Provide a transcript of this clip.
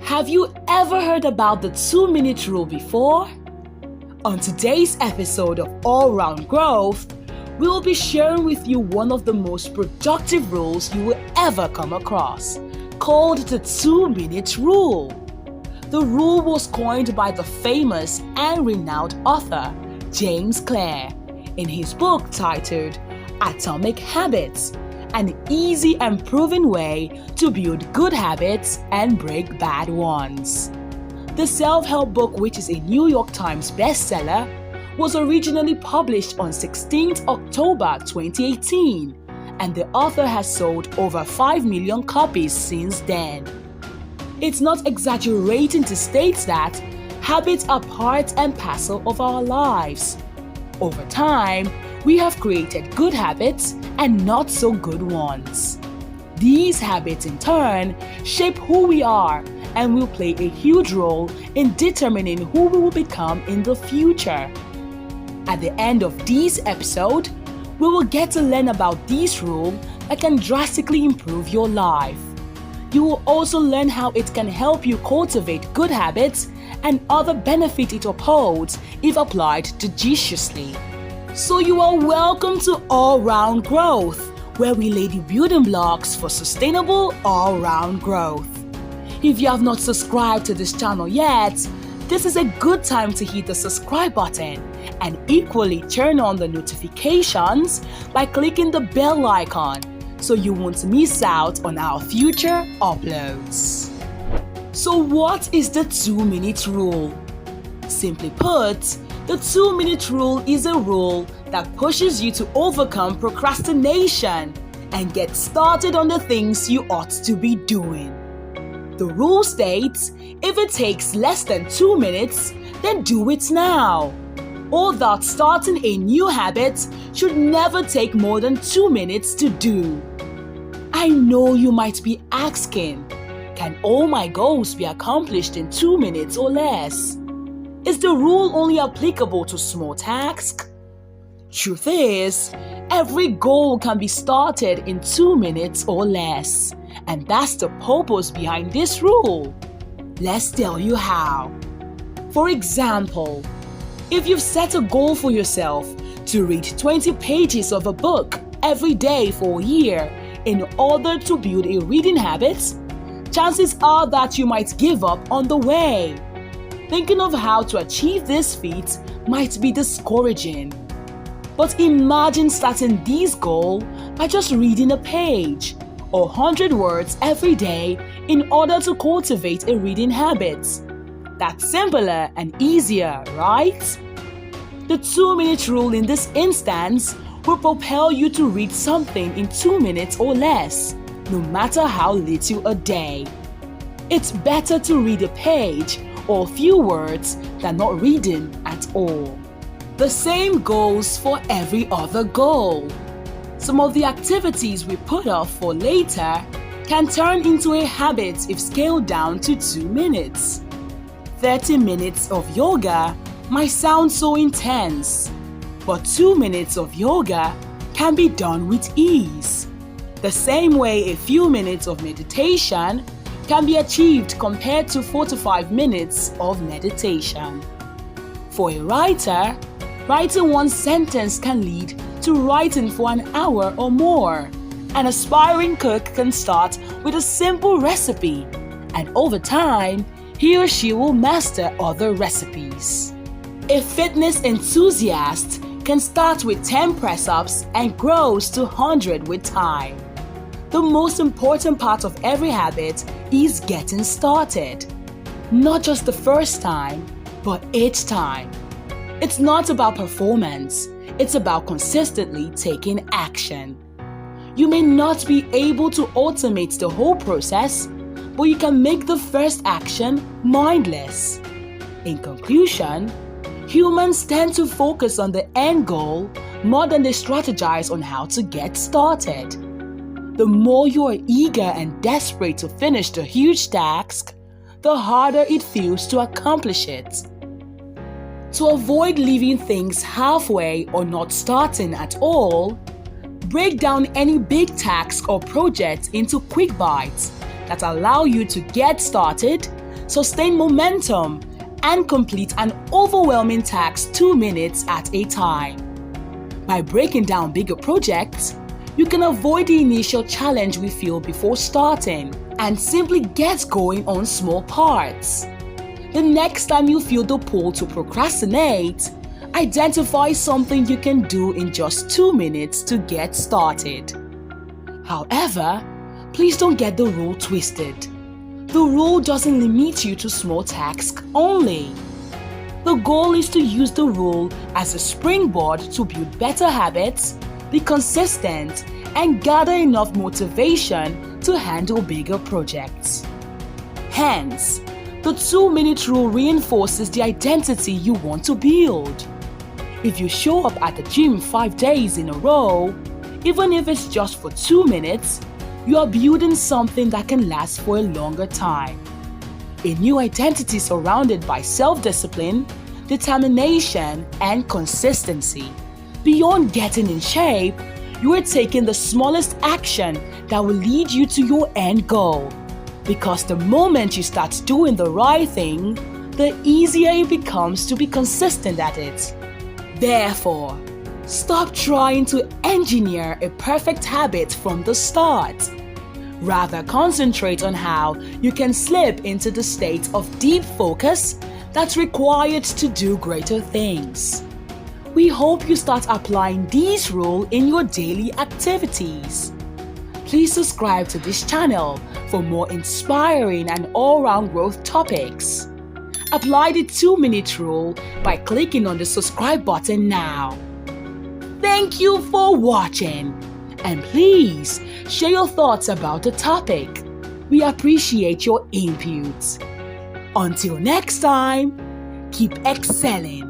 Have you ever heard about the 2-minute rule before? On today's episode of All Round Growth, we will be sharing with you one of the most productive rules you will ever come across, called the 2-minute rule. The rule was coined by the famous and renowned author James Clear in his book titled Atomic Habits, an easy and proven way to build good habits and break bad ones. The self-help book, which is a New York Times bestseller, was originally published on 16th October 2018, and the author has sold over 5 million copies since then. It's not exaggerating to state that habits are part and parcel of our lives. Over time, we have created good habits and not so good ones. These habits in turn shape who we are and will play a huge role in determining who we will become in the future. At the end of this episode, we will get to learn about this rule that can drastically improve your life. You will also learn how it can help you cultivate good habits and other benefits it upholds if applied judiciously. So you are welcome to All Round Growth, where we lay the building blocks for sustainable all-round growth. If you have not subscribed to this channel yet, this is a good time to hit the subscribe button and equally turn on the notifications by clicking the bell icon so you won't miss out on our future uploads. So what is the 2-minute rule? Simply put, the 2-minute rule is a rule that pushes you to overcome procrastination and get started on the things you ought to be doing. The rule states, if it takes less than 2 minutes, then do it now. Or that starting a new habit should never take more than 2 minutes to do. I know you might be asking, can all my goals be accomplished in 2 minutes or less? Is the rule only applicable to small tasks? Truth is, every goal can be started in 2 minutes or less, and that's the purpose behind this rule. Let's tell you how. For example, if you've set a goal for yourself to read 20 pages of a book every day for a year in order to build a reading habit, chances are that you might give up on the way. Thinking of how to achieve this feat might be discouraging. But imagine starting this goal by just reading a page or 100 words every day in order to cultivate a reading habit. That's simpler and easier, right? The 2-minute rule in this instance will propel you to read something in 2 minutes or less, no matter how little a day. It's better to read a page or a few words than not reading at all. The same goes for every other goal. Some of the activities we put off for later can turn into a habit if scaled down to 2 minutes. 30 minutes of yoga might sound so intense, but 2 minutes of yoga can be done with ease. The same way a few minutes of meditation can be achieved compared to 4 to 5 minutes of meditation. For a writer, writing one sentence can lead to writing for an hour or more. An aspiring cook can start with a simple recipe, and over time, he or she will master other recipes. A fitness enthusiast can start with 10 press-ups and grows to 100 with time. The most important part of every habit is getting started. Not just the first time, but each time. It's not about performance, it's about consistently taking action. You may not be able to automate the whole process, but you can make the first action mindless. In conclusion, humans tend to focus on the end goal more than they strategize on how to get started. The more you are eager and desperate to finish the huge task, the harder it feels to accomplish it. To avoid leaving things halfway or not starting at all, break down any big task or project into quick bites that allow you to get started, sustain momentum, and complete an overwhelming task 2 minutes at a time. By breaking down bigger projects, you can avoid the initial challenge we feel before starting and simply get going on small parts. The next time you feel the pull to procrastinate, identify something you can do in just 2 minutes to get started. However, please don't get the rule twisted. The rule doesn't limit you to small tasks only. The goal is to use the rule as a springboard to build better habits, be consistent, and gather enough motivation to handle bigger projects. Hence, the 2-minute rule reinforces the identity you want to build. If you show up at the gym 5 days in a row, even if it's just for 2 minutes, you are building something that can last for a longer time. A new identity surrounded by self-discipline, determination, and consistency. Beyond getting in shape, you are taking the smallest action that will lead you to your end goal. Because the moment you start doing the right thing, the easier it becomes to be consistent at it. Therefore, stop trying to engineer a perfect habit from the start. Rather, concentrate on how you can slip into the state of deep focus that's required to do greater things. We hope you start applying these rules in your daily activities. Please subscribe to this channel for more inspiring and all-round growth topics. Apply the 2-minute rule by clicking on the subscribe button now. Thank you for watching, and please share your thoughts about the topic. We appreciate your input. Until next time, keep excelling.